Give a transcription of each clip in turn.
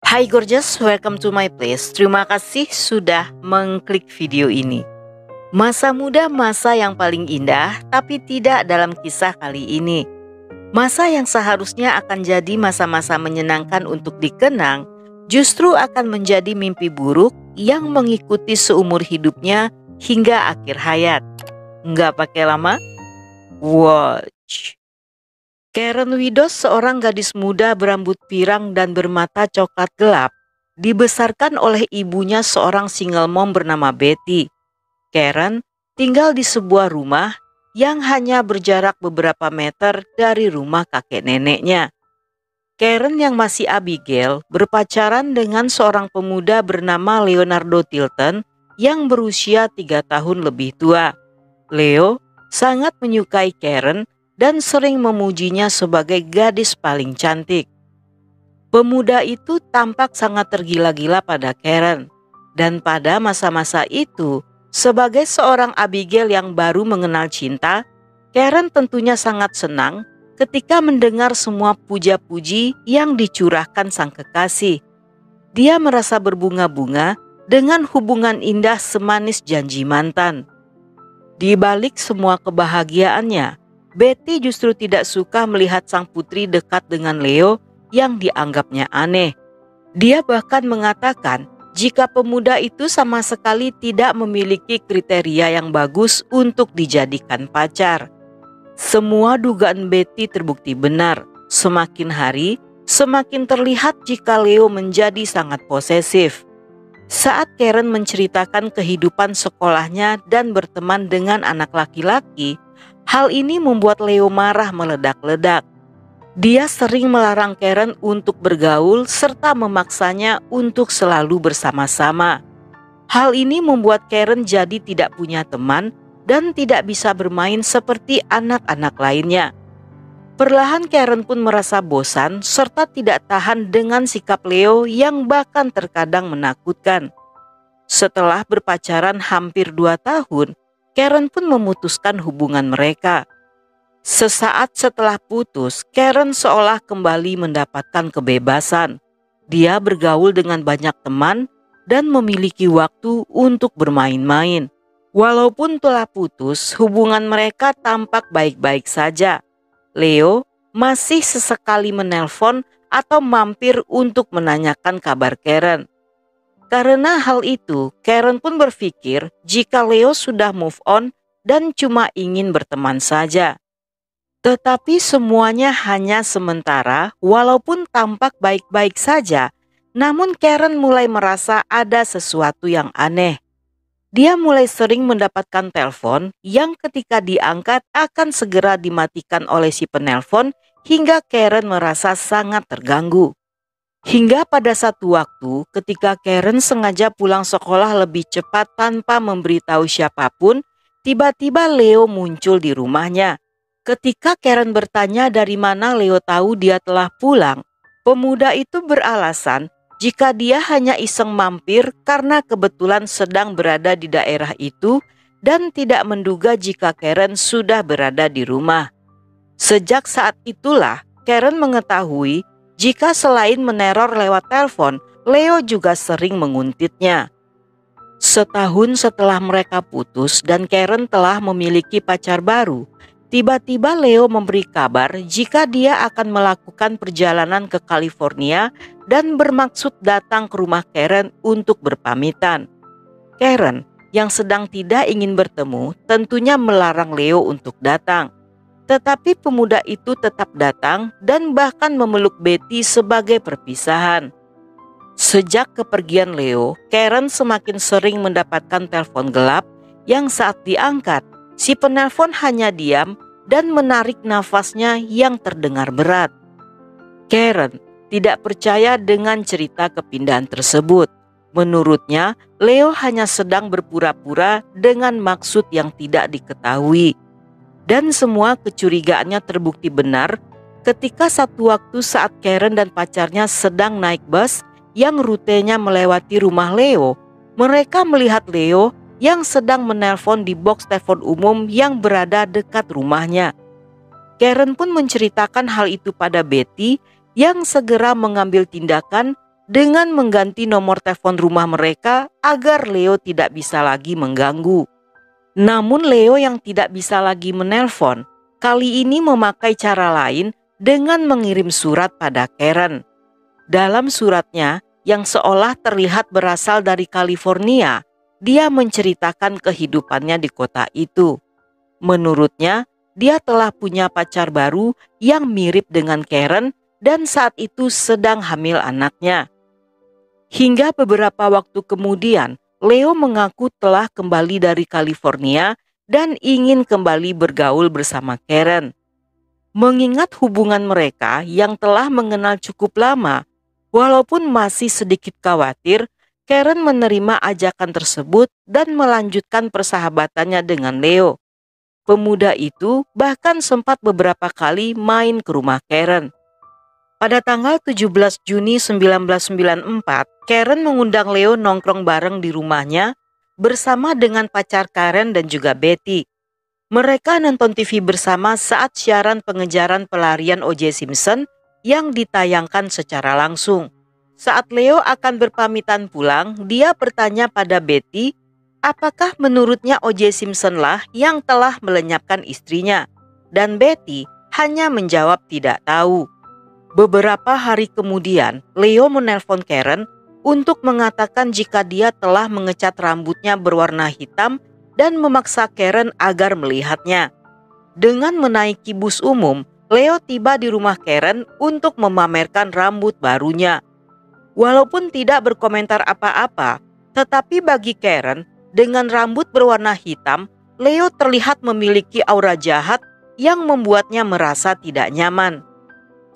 Hai gorgeous, welcome to my place. Terima kasih sudah mengklik video ini. Masa muda masa yang paling indah, tapi tidak dalam kisah kali ini. Masa yang seharusnya akan jadi masa-masa menyenangkan untuk dikenang, justru akan menjadi mimpi buruk yang mengikuti seumur hidupnya hingga akhir hayat. Nggak pakai lama? Watch. Karen Widos, seorang gadis muda berambut pirang dan bermata coklat gelap, dibesarkan oleh ibunya, seorang single mom bernama Betty. Karen tinggal di sebuah rumah yang hanya berjarak beberapa meter dari rumah kakek neneknya. Karen yang masih Abigail berpacaran dengan seorang pemuda bernama Leonardo Tilton yang berusia 3 tahun lebih tua. Leo sangat menyukai Karen dan sering memujinya sebagai gadis paling cantik. Pemuda itu tampak sangat tergila-gila pada Karen, dan pada masa-masa itu, sebagai seorang Abigail yang baru mengenal cinta, Karen tentunya sangat senang ketika mendengar semua puja-puji yang dicurahkan sang kekasih. Dia merasa berbunga-bunga dengan hubungan indah semanis janji mantan. Di balik semua kebahagiaannya, Betty justru tidak suka melihat sang putri dekat dengan Leo yang dianggapnya aneh. Dia bahkan mengatakan jika pemuda itu sama sekali tidak memiliki kriteria yang bagus untuk dijadikan pacar. Semua dugaan Betty terbukti benar. Semakin hari, semakin terlihat jika Leo menjadi sangat posesif. Saat Karen menceritakan kehidupan sekolahnya dan berteman dengan anak laki-laki, hal ini membuat Leo marah meledak-ledak. Dia sering melarang Karen untuk bergaul serta memaksanya untuk selalu bersama-sama. Hal ini membuat Karen jadi tidak punya teman dan tidak bisa bermain seperti anak-anak lainnya. Perlahan Karen pun merasa bosan serta tidak tahan dengan sikap Leo yang bahkan terkadang menakutkan. Setelah berpacaran hampir 2 tahun, Karen pun memutuskan hubungan mereka. Sesaat setelah putus, Karen seolah kembali mendapatkan kebebasan. Dia bergaul dengan banyak teman dan memiliki waktu untuk bermain-main. Walaupun telah putus, hubungan mereka tampak baik-baik saja. Leo masih sesekali menelpon atau mampir untuk menanyakan kabar Karen. Karena hal itu, Karen pun berpikir jika Leo sudah move on dan cuma ingin berteman saja. Tetapi semuanya hanya sementara, walaupun tampak baik-baik saja, namun Karen mulai merasa ada sesuatu yang aneh. Dia mulai sering mendapatkan telepon yang ketika diangkat akan segera dimatikan oleh si penelpon hingga Karen merasa sangat terganggu. Hingga pada satu waktu ketika Karen sengaja pulang sekolah lebih cepat tanpa memberitahu siapapun, tiba-tiba Leo muncul di rumahnya. Ketika Karen bertanya dari mana Leo tahu dia telah pulang, pemuda itu beralasan jika dia hanya iseng mampir karena kebetulan sedang berada di daerah itu dan tidak menduga jika Karen sudah berada di rumah. Sejak saat itulah Karen mengetahui jika selain meneror lewat telepon, Leo juga sering menguntitnya. Setahun setelah mereka putus dan Karen telah memiliki pacar baru, tiba-tiba Leo memberi kabar jika dia akan melakukan perjalanan ke California dan bermaksud datang ke rumah Karen untuk berpamitan. Karen yang sedang tidak ingin bertemu tentunya melarang Leo untuk datang. Tetapi pemuda itu tetap datang dan bahkan memeluk Betty sebagai perpisahan. Sejak kepergian Leo, Karen semakin sering mendapatkan telepon gelap yang saat diangkat, si penelpon hanya diam dan menarik nafasnya yang terdengar berat. Karen tidak percaya dengan cerita kepindahan tersebut. Menurutnya, Leo hanya sedang berpura-pura dengan maksud yang tidak diketahui. Dan semua kecurigaannya terbukti benar ketika satu waktu saat Karen dan pacarnya sedang naik bus yang rutenya melewati rumah Leo, mereka melihat Leo yang sedang menelpon di box telepon umum yang berada dekat rumahnya. Karen pun menceritakan hal itu pada Betty yang segera mengambil tindakan dengan mengganti nomor telepon rumah mereka agar Leo tidak bisa lagi mengganggu. Namun Leo yang tidak bisa lagi menelpon, kali ini memakai cara lain dengan mengirim surat pada Karen. Dalam suratnya yang seolah terlihat berasal dari California, dia menceritakan kehidupannya di kota itu. Menurutnya, dia telah punya pacar baru yang mirip dengan Karen dan saat itu sedang hamil anaknya. Hingga beberapa waktu kemudian, Leo mengaku telah kembali dari California dan ingin kembali bergaul bersama Karen. Mengingat hubungan mereka yang telah mengenal cukup lama, walaupun masih sedikit khawatir, Karen menerima ajakan tersebut dan melanjutkan persahabatannya dengan Leo. Pemuda itu bahkan sempat beberapa kali main ke rumah Karen. Pada tanggal 17 Juni 1994, Karen mengundang Leo nongkrong bareng di rumahnya bersama dengan pacar Karen dan juga Betty. Mereka nonton TV bersama saat siaran pengejaran pelarian O.J. Simpson yang ditayangkan secara langsung. Saat Leo akan berpamitan pulang, dia bertanya pada Betty, apakah menurutnya O.J. Simpson lah yang telah melenyapkan istrinya? Dan Betty hanya menjawab tidak tahu. Beberapa hari kemudian, Leo menelpon Karen untuk mengatakan jika dia telah mengecat rambutnya berwarna hitam dan memaksa Karen agar melihatnya. Dengan menaiki bus umum, Leo tiba di rumah Karen untuk memamerkan rambut barunya. Walaupun tidak berkomentar apa-apa, tetapi bagi Karen, dengan rambut berwarna hitam, Leo terlihat memiliki aura jahat yang membuatnya merasa tidak nyaman.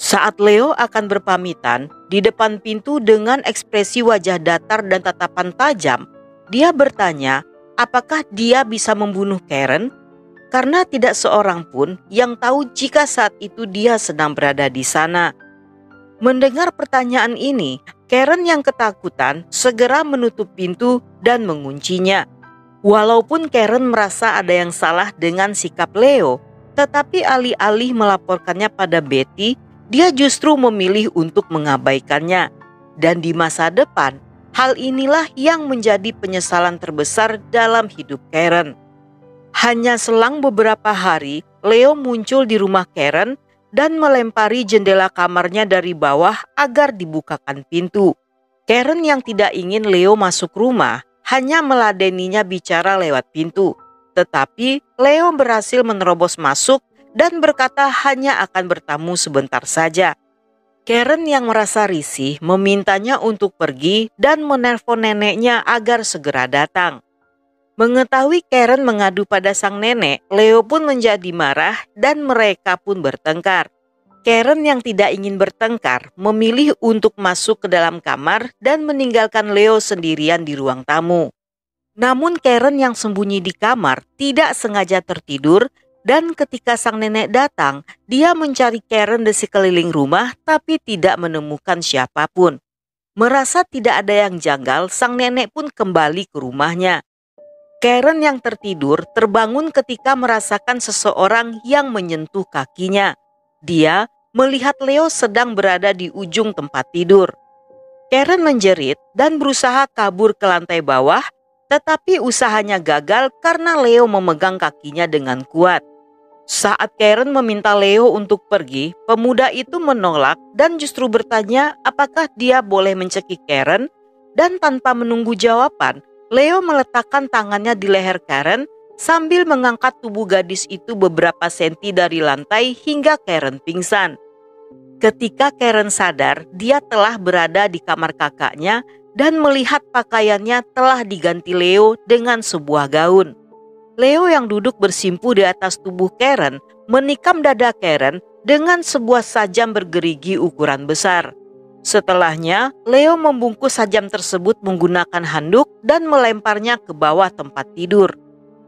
Saat Leo akan berpamitan, di depan pintu dengan ekspresi wajah datar dan tatapan tajam, dia bertanya apakah dia bisa membunuh Karen, karena tidak seorang pun yang tahu jika saat itu dia sedang berada di sana. Mendengar pertanyaan ini, Karen yang ketakutan segera menutup pintu dan menguncinya. Walaupun Karen merasa ada yang salah dengan sikap Leo, tetapi alih-alih melaporkannya pada Betty, dia justru memilih untuk mengabaikannya. Dan di masa depan, hal inilah yang menjadi penyesalan terbesar dalam hidup Karen. Hanya selang beberapa hari, Leo muncul di rumah Karen dan melempari jendela kamarnya dari bawah agar dibukakan pintu. Karen yang tidak ingin Leo masuk rumah hanya meladeninya bicara lewat pintu. Tetapi Leo berhasil menerobos masuk dan berkata hanya akan bertamu sebentar saja. Karen yang merasa risih memintanya untuk pergi dan menelpon neneknya agar segera datang. Mengetahui Karen mengadu pada sang nenek, Leo pun menjadi marah dan mereka pun bertengkar. Karen yang tidak ingin bertengkar memilih untuk masuk ke dalam kamar dan meninggalkan Leo sendirian di ruang tamu. Namun Karen yang sembunyi di kamar tidak sengaja tertidur dan ketika sang nenek datang, dia mencari Karen di sekeliling rumah tapi tidak menemukan siapapun. Merasa tidak ada yang janggal, sang nenek pun kembali ke rumahnya. Karen yang tertidur terbangun ketika merasakan seseorang yang menyentuh kakinya. Dia melihat Leo sedang berada di ujung tempat tidur. Karen menjerit dan berusaha kabur ke lantai bawah, tetapi usahanya gagal karena Leo memegang kakinya dengan kuat. Saat Karen meminta Leo untuk pergi, pemuda itu menolak dan justru bertanya apakah dia boleh mencekik Karen, dan tanpa menunggu jawaban, Leo meletakkan tangannya di leher Karen sambil mengangkat tubuh gadis itu beberapa senti dari lantai hingga Karen pingsan. Ketika Karen sadar, dia telah berada di kamar kakaknya dan melihat pakaiannya telah diganti Leo dengan sebuah gaun. Leo yang duduk bersimpu di atas tubuh Karen menikam dada Karen dengan sebuah sajam bergerigi ukuran besar. Setelahnya, Leo membungkus sajam tersebut menggunakan handuk dan melemparnya ke bawah tempat tidur.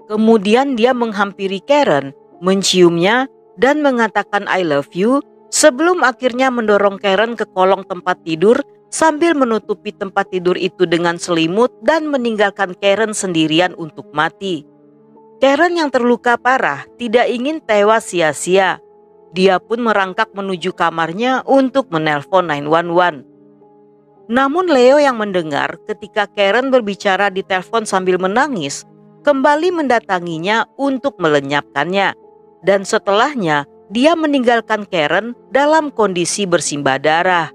Kemudian dia menghampiri Karen, menciumnya dan mengatakan I love you sebelum akhirnya mendorong Karen ke kolong tempat tidur sambil menutupi tempat tidur itu dengan selimut dan meninggalkan Karen sendirian untuk mati. Karen yang terluka parah tidak ingin tewas sia-sia. Dia pun merangkak menuju kamarnya untuk menelpon 911. Namun Leo yang mendengar ketika Karen berbicara di telepon sambil menangis, kembali mendatanginya untuk melenyapkannya. Dan setelahnya, dia meninggalkan Karen dalam kondisi bersimbah darah.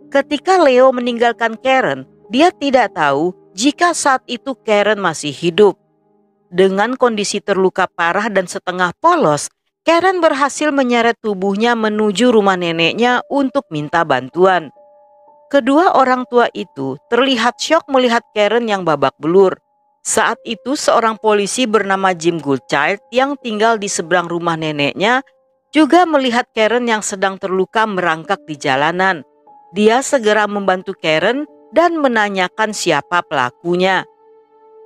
Ketika Leo meninggalkan Karen, dia tidak tahu jika saat itu Karen masih hidup. Dengan kondisi terluka parah dan setengah polos, Karen berhasil menyeret tubuhnya menuju rumah neneknya untuk minta bantuan. Kedua orang tua itu terlihat syok melihat Karen yang babak belur. Saat itu seorang polisi bernama Jim Goodchild yang tinggal di seberang rumah neneknya juga melihat Karen yang sedang terluka merangkak di jalanan. Dia segera membantu Karen dan menanyakan siapa pelakunya.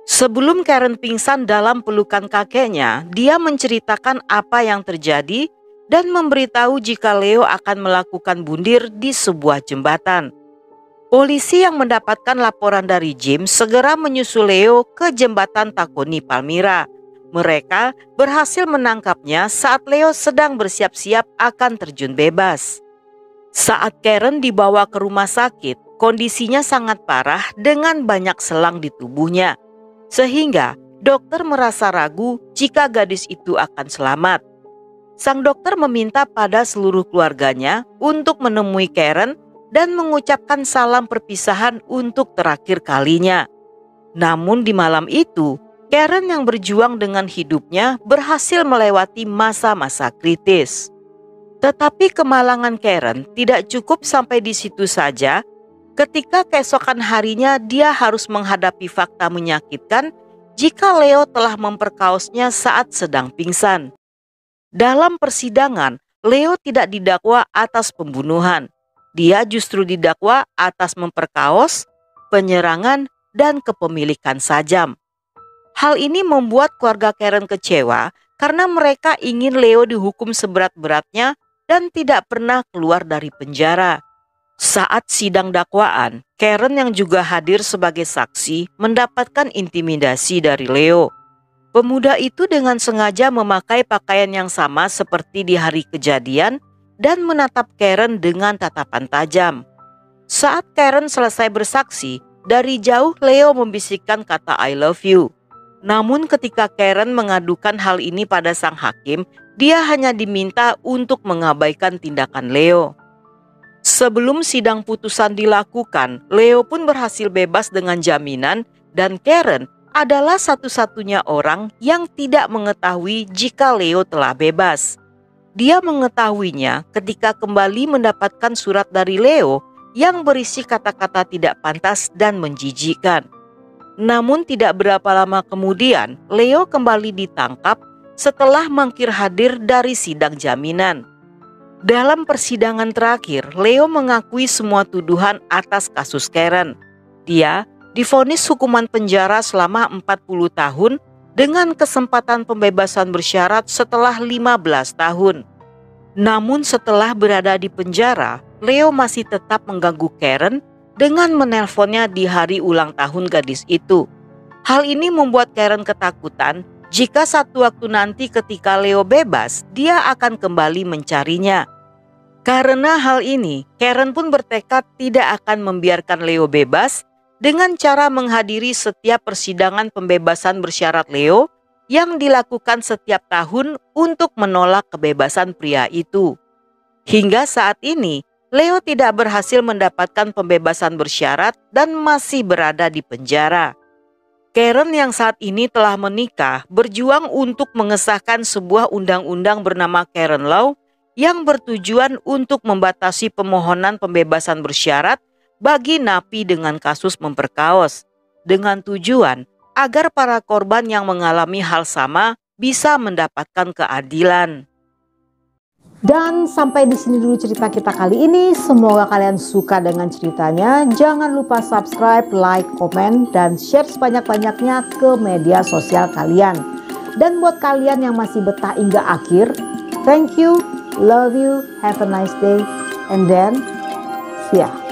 Sebelum Karen pingsan dalam pelukan kakeknya, dia menceritakan apa yang terjadi dan memberitahu jika Leo akan melakukan bundir di sebuah jembatan. Polisi yang mendapatkan laporan dari Jim segera menyusul Leo ke jembatan Tacony Palmyra. Mereka berhasil menangkapnya saat Leo sedang bersiap-siap akan terjun bebas. Saat Karen dibawa ke rumah sakit, kondisinya sangat parah dengan banyak selang di tubuhnya. Sehingga dokter merasa ragu jika gadis itu akan selamat. Sang dokter meminta pada seluruh keluarganya untuk menemui Karen dan mengucapkan salam perpisahan untuk terakhir kalinya. Namun di malam itu, Karen yang berjuang dengan hidupnya berhasil melewati masa-masa kritis. Tetapi kemalangan Karen tidak cukup sampai di situ saja. Ketika keesokan harinya dia harus menghadapi fakta menyakitkan jika Leo telah memperkaosnya saat sedang pingsan. Dalam persidangan, Leo tidak didakwa atas pembunuhan. Dia justru didakwa atas memperkaos, penyerangan, dan kepemilikan sajam. Hal ini membuat keluarga Karen kecewa karena mereka ingin Leo dihukum seberat-beratnya dan tidak pernah keluar dari penjara. Saat sidang dakwaan, Karen yang juga hadir sebagai saksi mendapatkan intimidasi dari Leo. Pemuda itu dengan sengaja memakai pakaian yang sama seperti di hari kejadian dan menatap Karen dengan tatapan tajam. Saat Karen selesai bersaksi, dari jauh Leo membisikkan kata I love you. Namun ketika Karen mengadukan hal ini pada sang hakim, dia hanya diminta untuk mengabaikan tindakan Leo. Sebelum sidang putusan dilakukan, Leo pun berhasil bebas dengan jaminan dan Karen adalah satu-satunya orang yang tidak mengetahui jika Leo telah bebas. Dia mengetahuinya ketika kembali mendapatkan surat dari Leo yang berisi kata-kata tidak pantas dan menjijikkan. Namun tidak berapa lama kemudian, Leo kembali ditangkap setelah mangkir hadir dari sidang jaminan. Dalam persidangan terakhir, Leo mengakui semua tuduhan atas kasus Karen. Dia divonis hukuman penjara selama 40 tahun dengan kesempatan pembebasan bersyarat setelah 15 tahun. Namun setelah berada di penjara, Leo masih tetap mengganggu Karen dengan menelponnya di hari ulang tahun gadis itu. Hal ini membuat Karen ketakutan jika satu waktu nanti ketika Leo bebas, dia akan kembali mencarinya. Karena hal ini, Karen pun bertekad tidak akan membiarkan Leo bebas dengan cara menghadiri setiap persidangan pembebasan bersyarat Leo yang dilakukan setiap tahun untuk menolak kebebasan pria itu. Hingga saat ini, Leo tidak berhasil mendapatkan pembebasan bersyarat dan masih berada di penjara. Karen yang saat ini telah menikah berjuang untuk mengesahkan sebuah undang-undang bernama Karen Law yang bertujuan untuk membatasi pemohonan pembebasan bersyarat bagi napi dengan kasus memperkaos, dengan tujuan agar para korban yang mengalami hal sama bisa mendapatkan keadilan. Dan sampai di sini dulu cerita kita kali ini. Semoga kalian suka dengan ceritanya. Jangan lupa subscribe, like, komen, dan share sebanyak-banyaknya ke media sosial kalian. Dan buat kalian yang masih betah hingga akhir, thank you, love you, have a nice day, and then see ya.